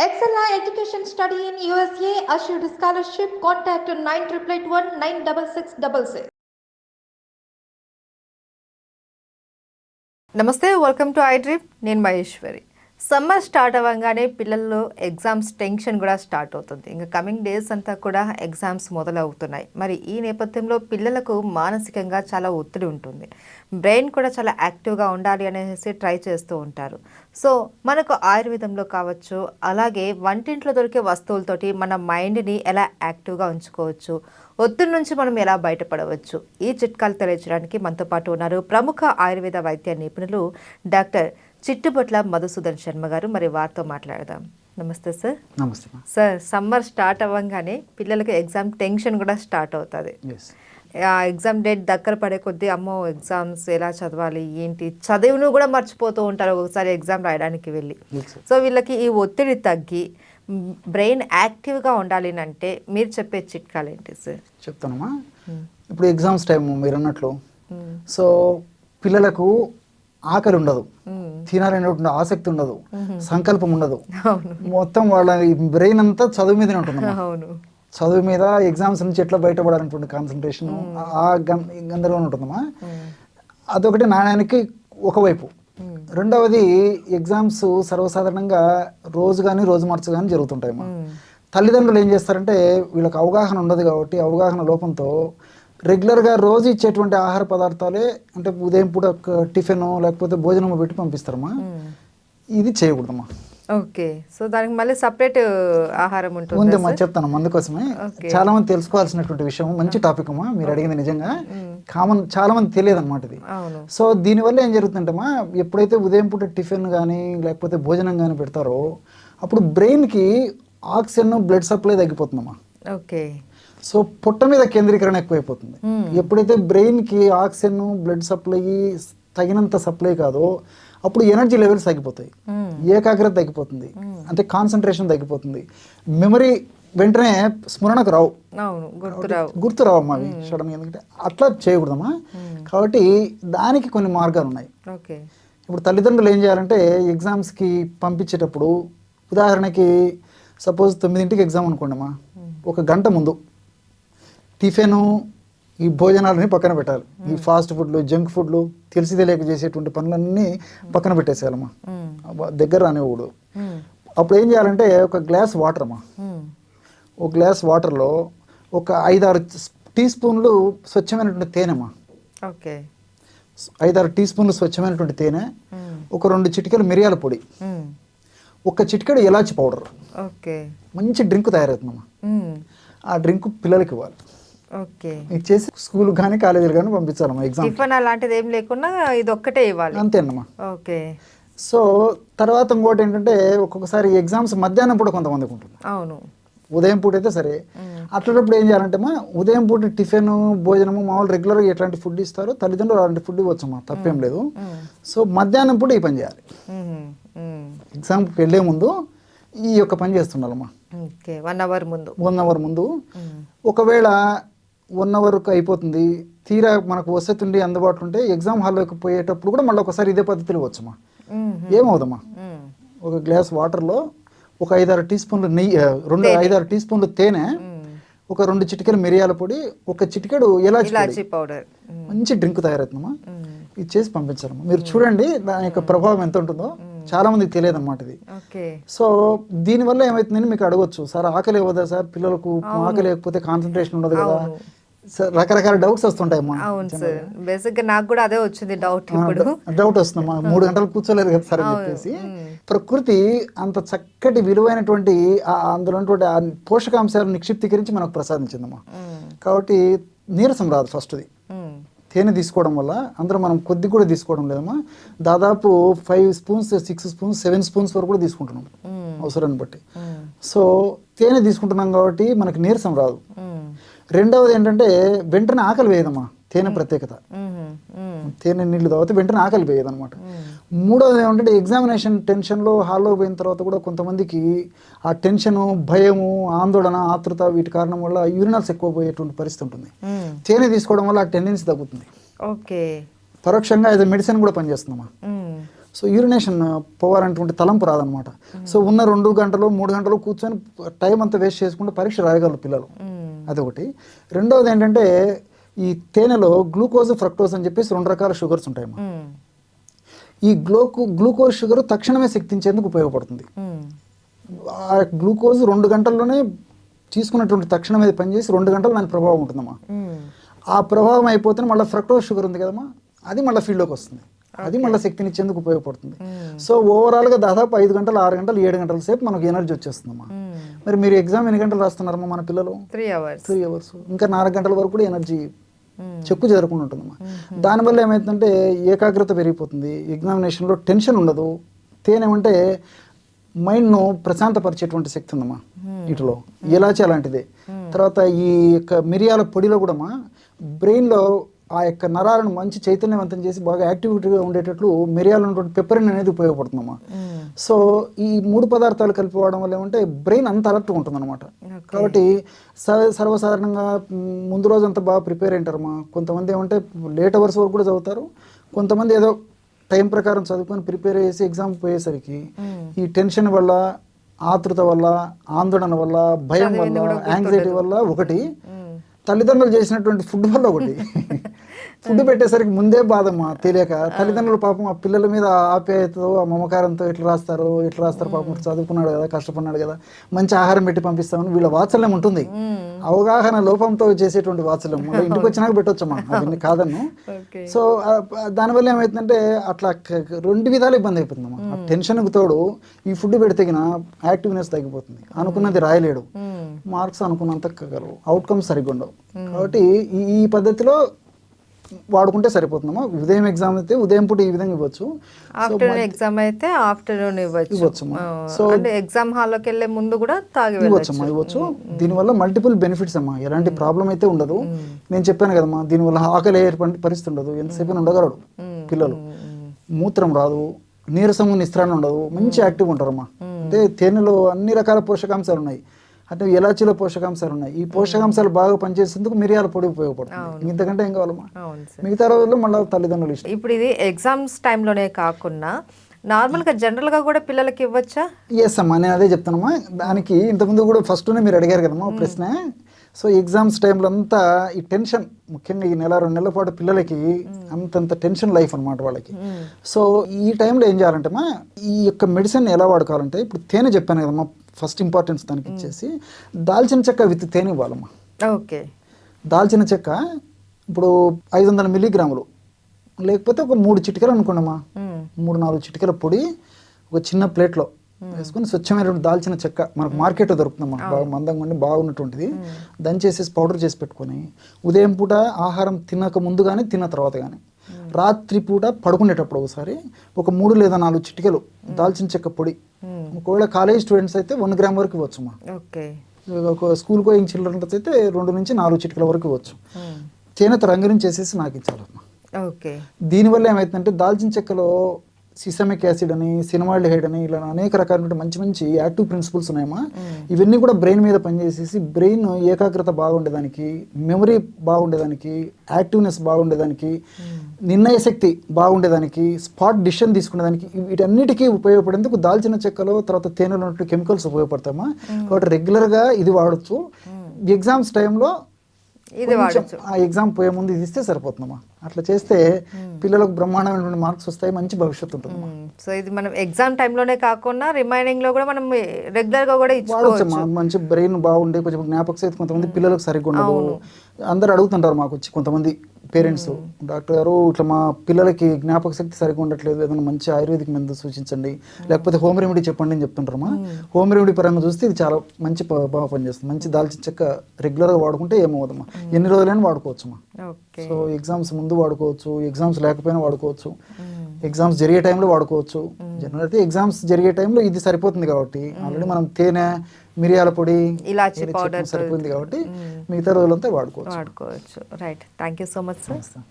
Excella Education Study in USA assured scholarship. Contact 9881 96666. నమస్తే, welcome to I dream. నేను Maheshwari. Summer start అవ్వగానే పిల్లల్లో exams tension కూడా start అవుతుంది. ఇంకా కమింగ్ డేస్ అంతా కూడా ఎగ్జామ్స్ మొదలవుతున్నాయి. మరి ఈ నేపథ్యంలో పిల్లలకు మానసికంగా చాలా ఒత్తిడి ఉంటుంది. బ్రెయిన్ కూడా చాలా యాక్టివ్గా ఉండాలి అనేసి ట్రై చేస్తూ ఉంటారు. సో మనకు ఆయుర్వేదంలో కావచ్చు, అలాగే వంటింట్లో దొరికే వస్తువులతోటి మన మైండ్ని ఎలా యాక్టివ్గా ఉంచుకోవచ్చు, ఒత్తిడి నుంచి మనం ఎలా బయటపడవచ్చు, ఈ చిట్కాలు తెలియజేయడానికి మనతో పాటు ఉన్నారు ప్రముఖ ఆయుర్వేద వైద్య నిపుణులు డాక్టర్ చిట్టుబొట్ల మధుసూదన్ శర్మ గారు. మరి వారితో మాట్లాడదాం. నమస్తే సార్. నమస్తే సార్. సమ్మర్ స్టార్ట్ అవ్వగానే పిల్లలకి ఎగ్జామ్ టెన్షన్ కూడా స్టార్ట్ అవుతుంది. ఆ ఎగ్జామ్ డేట్ దగ్గర పడే కొద్దీ అమ్మో ఎగ్జామ్స్ ఎలా చదవాలి ఏంటి, చదువును కూడా మర్చిపోతూ ఉంటారు ఒకసారి ఎగ్జామ్ రాయడానికి వెళ్ళి. సో వీళ్ళకి ఈ ఒత్తిడి తగ్గి బ్రెయిన్ యాక్టివ్గా ఉండాలి అంటే మీరు చెప్పే చిట్కాలు ఏంటి సార్? చెప్తానమ్మా. ఇప్పుడు ఎగ్జామ్స్ టైం మీరు అన్నట్లు, సో పిల్లలకు ఆకలి ఉండదు, తినాలనేటువంటి ఆసక్తి ఉండదు, సంకల్పం ఉండదు. మొత్తం వాళ్ళ బ్రెయిన్ అంతా చదువు మీదనే ఉంటుంది. చదువు మీద ఎగ్జామ్స్ నుంచి ఎట్లా బయటపడాలనేటువంటి కాన్సన్ట్రేషన్ ఆ గందరగోళం ఉంటుందమ్మా. అదొకటి నాణ్యానికి ఒకవైపు. రెండవది ఎగ్జామ్స్ సర్వసాధారణంగా రోజు కానీ రోజు మార్చు కానీ జరుగుతుంటాయమ్మా. తల్లిదండ్రులు ఏం చేస్తారంటే వీళ్ళకి అవగాహన ఉండదు కాబట్టి అవగాహన లోపంతో రెగ్యులర్గా రోజు ఇచ్చేటువంటి ఆహార పదార్థాలే, అంటే ఉదయం పూట టిఫిన్ లేకపోతే భోజనం పెట్టి పంపిస్తారమ్మా. ఇది చేయకూడదమ్మా. ఓకే. సో దానికి మళ్ళీ సపరేట్ ఆహారం ఉంటుంది. ఉందమ్మా, చెప్తాను. అందుకోసమే చాలా మంది తెలుసుకోవాల్సినటువంటి విషయం. మంచి టాపిక్ అమ్మా మీరు అడిగింది. నిజంగా చాలా మంది తెలియదు అనమాట ఇది. సో దీనివల్ల ఏం జరుగుతుందమ్మా, ఎప్పుడైతే ఉదయం పూట టిఫిన్ కానీ లేకపోతే భోజనం కానీ పెడతారో అప్పుడు బ్రెయిన్కి ఆక్సిజన్ బ్లడ్ సప్లై తగ్గిపోతుందమ్మా. ఓకే. సో పొట్ట మీద కేంద్రీకరణ ఎక్కువైపోతుంది. ఎప్పుడైతే బ్రెయిన్కి ఆక్సిజన్ బ్లడ్ సప్లై తగినంత సప్లై కాదో అప్పుడు ఎనర్జీ లెవెల్స్ తగ్గిపోతాయి, ఏకాగ్రత తగ్గిపోతుంది, అంటే కాన్సన్ట్రేషన్ తగ్గిపోతుంది, మెమరీ వెంటనే స్మరణకు రావు, గుర్తు రావు అమ్మా అవి సడన్గా. ఎందుకంటే అట్లా చేయకూడదమ్మా. కాబట్టి దానికి కొన్ని మార్గాలు ఉన్నాయి. ఇప్పుడు తల్లిదండ్రులు ఏం చేయాలంటే ఎగ్జామ్స్కి పంపించేటప్పుడు, ఉదాహరణకి సపోజ్ 9ంటికి ఎగ్జామ్ అనుకోండమ్మా, ఒక గంట ముందు టిఫిన్ ఈ భోజనాలని పక్కన పెట్టాలి. ఈ ఫాస్ట్ ఫుడ్లు జంక్ ఫుడ్లు తెలిసి తెలియక చేసేటువంటి పనులన్నీ పక్కన పెట్టేసేయాలమ్మా, దగ్గర రానివ్వకూడదు. అప్పుడు ఏం చేయాలంటే ఒక గ్లాస్ వాటర్ అమ్మా, ఒక గ్లాస్ వాటర్లో ఒక 5-6 టీ స్పూన్లు స్వచ్ఛమైనటువంటి తేనెమ్మా. ఓకే. 5-6 టీ స్పూన్లు స్వచ్ఛమైనటువంటి తేనె, ఒక 2 చిటికెలు మిరియాల పొడి, ఒక చిటికెడు ఇలాచి పౌడర్. ఓకే. మంచి డ్రింక్ తయారవుతుందమ్మా. ఆ డ్రింక్ పిల్లలకి ఇవ్వాలి. ఓకే. ఇచ్చేసి స్కూల్ కానీ కాలేజీలు కానీ పంపించాలమ్మా. ఎగ్జామ్ టిఫిన్ అలాంటిది ఏం లేకుండా ఇది ఒక్కటే ఇవ్వాలి. అంతేనమ్మా. ఓకే. సో తర్వాత ఇంకోటి ఏంటంటే ఒక్కొక్కసారి ఎగ్జామ్స్ మధ్యాహ్నం పూట కొంతమందికి ఉంటుంది. అవును. ఉదయం పూట అయితే సరే. అట్లాంటప్పుడు ఏం చేయాలంటే మా ఉదయం పూట టిఫిన్ భోజనము మామూలు రెగ్యులర్గా ఎట్లాంటి ఫుడ్ ఇస్తారో తల్లిదండ్రులు అలాంటి ఫుడ్ ఇవ్వచ్చమ్మా, తప్పేం లేదు. సో మధ్యాహ్నం పూట ఈ పని చేయాలి. ఎగ్జామ్కి వెళ్ళే ముందు ఈ యొక్క పని చేస్తుండాలమ్మా. 1 అవర్ ముందు. 1 అవర్ ముందు. ఒకవేళ 1 అవర్కి అయిపోతుంది, తీరా మనకు వసతి ఉండి అందుబాటులో ఉంటే ఎగ్జామ్ హాల్లోకి పోయేటప్పుడు కూడా మళ్ళీ ఒకసారి ఇదే పద్ధతిలో వచ్చమ్మా. ఏమవుదమ్మా, ఒక గ్లాస్ వాటర్లో ఒక 5-6 టీ స్పూన్లు నెయ్యి, 5-6 టీ స్పూన్లు తేనె, ఒక 2 చిటికెలు మిరియాల పొడి, ఒక చిటికెడు ఇలాచి పౌడర్, మంచి డ్రింక్ తయారవుతుందమ్మా. ఇది చేసి పంపించాలమ్మా. మీరు చూడండి దాని యొక్క ప్రభావం ఎంత ఉంటుందో. చాలా మందికి తెలియదు అనమాట ఇది. సో దీనివల్ల ఏమవుతుందని మీకు అడగొచ్చు, సార్ ఆకలి ఇవ్వదా సార్ పిల్లలకు, ఆకలి లేకపోతే కాన్సన్ట్రేషన్ ఉండదు కదా, రకరకాల డౌట్స్ వస్తుంటాయమ్మా. బేసిక్గా నాకు కూడా అదే వచ్చింది డౌట్ వస్తుందమ్మా. 3 గంటలు కూర్చోలేదు కదా సార్ అని చెప్పేసి. ప్రకృతి అంత చక్కటి విలువైనటువంటి అందులో ఉన్నటువంటి ఆ పోషకాంశాలు నిక్షిప్తీకరించి మనకు ప్రసాదించిందమ్మా. కాబట్టి నీరసం రాదు. ఫస్ట్ది తేనె తీసుకోవడం వల్ల, అందులో మనం కొద్ది కూడా తీసుకోవడం లేదమ్మా, దాదాపు 5 స్పూన్స్ 6 స్పూన్స్ 7 స్పూన్స్ వరకు కూడా తీసుకుంటున్నాం అవసరాన్ని బట్టి. సో తేనె తీసుకుంటున్నాం కాబట్టి మనకి నీరసం రాదు. రెండవది ఏంటంటే వెంటనే ఆకలి వేయదమ్మా. తేనె ప్రత్యేకత, తేనె నీళ్లు తాగితే వెంటనే ఆకలి వేయదనమాట. మూడవది ఏమంటే ఎగ్జామినేషన్ టెన్షన్లో హాల్లో పోయిన తర్వాత కూడా కొంతమందికి ఆ టెన్షను, భయము, ఆందోళన, ఆతృత వీటి కారణం వల్ల యూరినల్స్ ఎక్కువ పోయేటువంటి పరిస్థితి ఉంటుంది. తేనె తీసుకోవడం వల్ల ఆ టెండెన్సీ తగ్గుతుంది. ఓకే. పరోక్షంగా ఇది మెడిసిన్ కూడా పనిచేస్తుందమ్మా. సో యూరినేషన్ పోవాలనేటువంటి తలంపు రాదనమాట. సో ఉన్న 2 గంటలు 3 గంటలు కూర్చొని టైం అంతా వేస్ట్ చేసుకుంటే పరీక్ష రాయగలరు పిల్లలు. అదొకటి. రెండవది ఏంటంటే ఈ తేనెలో గ్లూకోజ్ ఫ్రక్టోజ్ అని చెప్పేసి 2 రకాల షుగర్స్ ఉంటాయమ్మా. ఈ గ్లూకోజ్ షుగర్ తక్షణమే శక్తించేందుకు ఉపయోగపడుతుంది. ఆ గ్లూకోజ్ 2 గంటల్లోనే తీసుకున్నటువంటి తక్షణమే పనిచేసి 2 గంటలు దాని ప్రభావం ఉంటుందమ్మా. ఆ ప్రభావం అయిపోతే మళ్ళీ ఫ్రక్టోజ్ షుగర్ ఉంది కదమ్మా, అది మళ్ళీ ఫీల్డ్లోకి వస్తుంది, అది మళ్ళీ శక్తినిచ్చేందుకు ఉపయోగపడుతుంది. సో ఓవరాల్గా దాదాపు 5 గంటలు 6 గంటలు 7 గంటల సేపు మనకు ఎనర్జీ వచ్చేస్తుందమ్మా. మరి మీరు ఎగ్జామ్ ఎన్ని గంటలు రాస్తున్నారమ్మా మన పిల్లలు? 3 hours. ఇంకా 4 గంటల వరకు కూడా ఎనర్జీ చెక్కు జరగకుండా ఉంటుందమ్మా. దానివల్ల ఏమైతుందంటే ఏకాగ్రత పెరిగిపోతుంది, ఎగ్జామినేషన్లో టెన్షన్ ఉండదు. తేనేమంటే మైండ్ను ప్రశాంతపరిచేటువంటి శక్తి ఉందమ్మా వీటిలో. ఇలాచి అలాంటిదే. తర్వాత ఈ యొక్క మిరియాల పొడిలో కూడా బ్రెయిన్లో ఆ యొక్క నరాలను మంచి చైతన్యవంతం చేసి బాగా యాక్టివిటీగా ఉండేటట్లు మిరియాలు ఉన్నటువంటి పెప్పరిన్ అనేది ఉపయోగపడుతుందమ్మా. సో ఈ 3 పదార్థాలు కలిపి వాడడం వల్ల ఏమంటే బ్రెయిన్ అంత అలర్ట్గా ఉంటుందన్నమాట. కాబట్టి సర్వసాధారణంగా ముందు రోజు అంతా బాగా ప్రిపేర్ అయింటారమ్మా. కొంతమంది ఏమంటే లేట్ అవర్స్ వరకు కూడా చదువుతారు, కొంతమంది ఏదో టైం ప్రకారం చదువుకొని ప్రిపేర్ చేసి ఎగ్జామ్ పోయేసరికి ఈ టెన్షన్ వల్ల, ఆతృత వల్ల, ఆందోళన వల్ల, భయం వల్ల, యాంగ్జైటీ వల్ల ఒకటి, తల్లిదండ్రులు చేసినటువంటి ఫుడ్ వల్ల ఒకటి. ఫుడ్ పెట్టేసరికి ముందే బాధమ్మా తెలియక తల్లిదండ్రులు పాపం ఆ పిల్లల మీద ఆప్యాయతతో ఆ మమకారంతో ఎట్లా రాస్తారు పాపం చదువుకున్నాడు కదా, కష్టపడినాడు కదా, మంచి ఆహారం పెట్టి పంపిస్తామని వీళ్ళ వాత్సల్యం ఉంటుంది. అవగాహన లోపంతో చేసేటువంటి వాత్సల్యం మళ్ళీ ఇంటికి వచ్చినాక పెట్టొచ్చమ్మా, అవన్నీ కాదన్ను. సో దానివల్ల ఏమవుతుందంటే అట్లా 2 విధాలు ఇబ్బంది అయిపోతుందమ్మా. ఆ టెన్షన్కి తోడు ఈ ఫుడ్ పెడితే యాక్టివ్నెస్ తగ్గిపోతుంది, అనుకున్నది రాయలేడు, మార్క్స్ అనుకున్నంత కగలవు, అవుట్కమ్స్ సరిగ్గా ఉండవు. కాబట్టి ఈ పద్ధతిలో వాడుకుంటే సరిపోతుందమ్మా. ఉదయం ఎగ్జామ్ అయితే ఉదయం పూట ఈ విధంగా ఇవ్వచ్చు, ఆఫ్టర్నూన్ ఎగ్జామ్ అయితే ఆఫ్టర్నూన్ ఇవ్వచ్చమ్మా. సో ఎగ్జామ్ హాల్లోకి వెళ్ళే ముందు కూడా ఇవ్వచ్చు. దీనివల్ల మల్టిపుల్ బెనిఫిట్స్ అమ్మా, ఎలాంటి ప్రాబ్లం అయితే ఉండదు. నేను చెప్పాను కదమ్మా, దీనివల్ల ఆకలి ఏర్పడి పరిస్థితి ఉండదు, ఎంతసేపు ఉండగలడు పిల్లలు, మూత్రం రాదు, నీరసము నిస్త్రాన్ని ఉండదు, మంచి యాక్టివ్ ఉంటారమ్మా. అంటే తేనెలో అన్ని రకాల పోషకాంశాలు ఉన్నాయి, అంటే ఎలాచీలో పోషకాంశాలు ఉన్నాయి. ఈ పోషకాంశాలు బాగా పనిచేసేందుకు మిరియాల పొడి ఉపయోగపడుతుంది. ఇంతకంటే ఏం కావాలమ్మా? మిగతా రోజుల్లో మళ్ళీ తల్లిదండ్రులు ఇష్టం. ఇప్పుడు ఇది ఎగ్జామ్స్ టైంలోనే కాకుండా నార్మల్గా జనరల్గా కూడా పిల్లలకి ఇవ్వచ్చా? ఎస్ అమ్మా, నేను అదే చెప్తానమ్మా. దానికి ఇంతకుముందు కూడా ఫస్ట్నే మీరు అడిగారు కదమ్మా ప్రశ్న. సో ఎగ్జామ్స్ టైంలో అంతా ఈ టెన్షన్, ముఖ్యంగా ఈ 1-2 నెలల పాటు పిల్లలకి అంతంత టెన్షన్ లైఫ్ అనమాట వాళ్ళకి. సో ఈ టైంలో ఏం చేయాలంటే ఈ యొక్క మెడిసిన్ ఎలా వాడుకోవాలంటే, ఇప్పుడు తేనె చెప్పాను కదమ్మా, ఫస్ట్ ఇంపార్టెన్స్ దానికి ఇచ్చేసి దాల్చిన చెక్క విత్ తేనె ఇవ్వాలమ్మా. ఓకే. దాల్చిన చెక్క ఇప్పుడు 500 మిల్లీగ్రాములు, లేకపోతే ఒక 3 చిటికలు అనుకోండమ్మా, 3-4 చిటికల పొడి ఒక చిన్న ప్లేట్లో వేసుకొని స్వచ్ఛమైనటువంటి దాల్చిన చెక్క మనకు మార్కెట్లో దొరుకుతుందమ్మా, బాగా మందంగా ఉండి బాగున్నటువంటిది, దంచేసేసి పౌడర్ చేసి పెట్టుకొని ఉదయం పూట ఆహారం తినక ముందు కానీ తిన్న తర్వాత కానీ రాత్రి పూట పడుకునేటప్పుడు ఒకసారి ఒక 3 లేదా 4 చిటికలు దాల్చిన చెక్క పొడి, ఒకవేళ కాలేజ్ స్టూడెంట్స్ అయితే 1 గ్రామ్ వరకు ఇవ్వచ్చమ్మా. ఒక స్కూల్ గోయింగ్ చిల్డ్రన్స్ అయితే 2 నుంచి 4 చిటికల వరకు ఇవ్వచ్చు. తేనెతో రంగురించి చేసేసి నాకు ఇచ్చారమ్మా. దీనివల్ల ఏమవుతుందంటే దాల్చిన చెక్కలో సిసమిక్ యాసిడ్ అని, సినమాల్డిహైడ్ అని, ఇలా అనేక రకాల మంచి మంచి యాక్టివ్ ప్రిన్సిపల్స్ ఉన్నాయమ్మా. ఇవన్నీ కూడా బ్రెయిన్ మీద పనిచేసేసి బ్రెయిన్ ఏకాగ్రత బాగుండేదానికి, మెమరీ బాగుండేదానికి, యాక్టివ్నెస్ బాగుండేదానికి, నిర్ణయ శక్తి బాగుండేదానికి, స్పాట్ డిసిషన్ తీసుకునేదానికి, వీటన్నిటికీ ఉపయోగపడేందుకు దాల్చిన చెక్కలో తర్వాత తేనెలో ఉన్నట్టు కెమికల్స్ ఉపయోగపడతాయమ్మా. కాబట్టి రెగ్యులర్గా ఇది వాడచ్చు. ఎగ్జామ్స్ టైంలో ఆ ఎగ్జామ్ పోయే ముందు ఇది ఇస్తే సరిపోతుందమ్మా. అట్లా చేస్తే పిల్లలకు బ్రహ్మాండమైనటువంటి మార్క్స్ వస్తాయి, మంచి భవిష్యత్తు ఉంటుంది. సో ఇది మనం ఎగ్జామ్ టైంలోనే కాకుండా రిమైనింగ్ లో కూడా మనం రెగ్యులర్ గా కూడా వాడొచ్చమ్మా. మంచి బ్రెయిన్ బాగుండే, కొంచెం జ్ఞాపక శక్తి కొంతమంది పిల్లలకు సరిగ్గా ఉండదు. అందరు అడుగుతుంటారు మాకు వచ్చి కొంతమంది పేరెంట్స్, డాక్టర్ గారు ఇట్లా మా పిల్లలకి జ్ఞాపక శక్తి సరిగ్గా ఉండట్లేదు, ఏదైనా మంచి ఆయుర్వేదిక్ మందు సూచించండి, లేకపోతే హోమ్ రెమెడీ చెప్పండి అని చెప్తుంటారమ్మా. హోమ్ రెమెడీ పరంగా చూస్తే ఇది చాలా మంచి బాగా పనిచేస్తుంది. మంచి దాల్చిన చెక్క రెగ్యులర్గా వాడుకుంటే ఏమవుదమ్మా, ఎన్ని రోజులైనా వాడుకోవచ్చమ్మా. సో ఎగ్జామ్స్ ముందు వాడుకోవచ్చు, ఎగ్జామ్స్ లేకపోయినా వాడుకోవచ్చు, ఎగ్జామ్స్ జరిగే టైంలో వాడుకోవచ్చు. జనరల్ అయితే ఎగ్జామ్స్ జరిగే టైంలో ఇది సరిపోతుంది కాబట్టి ఆల్రెడీ మనం తేనె, మిరియాల పొడి, ఇలాచీ పౌడర్ సరిపోయింది కాబట్టి మిగతా రోజులంతా వాడుకోవచ్చు. Right. Thank you so much sir.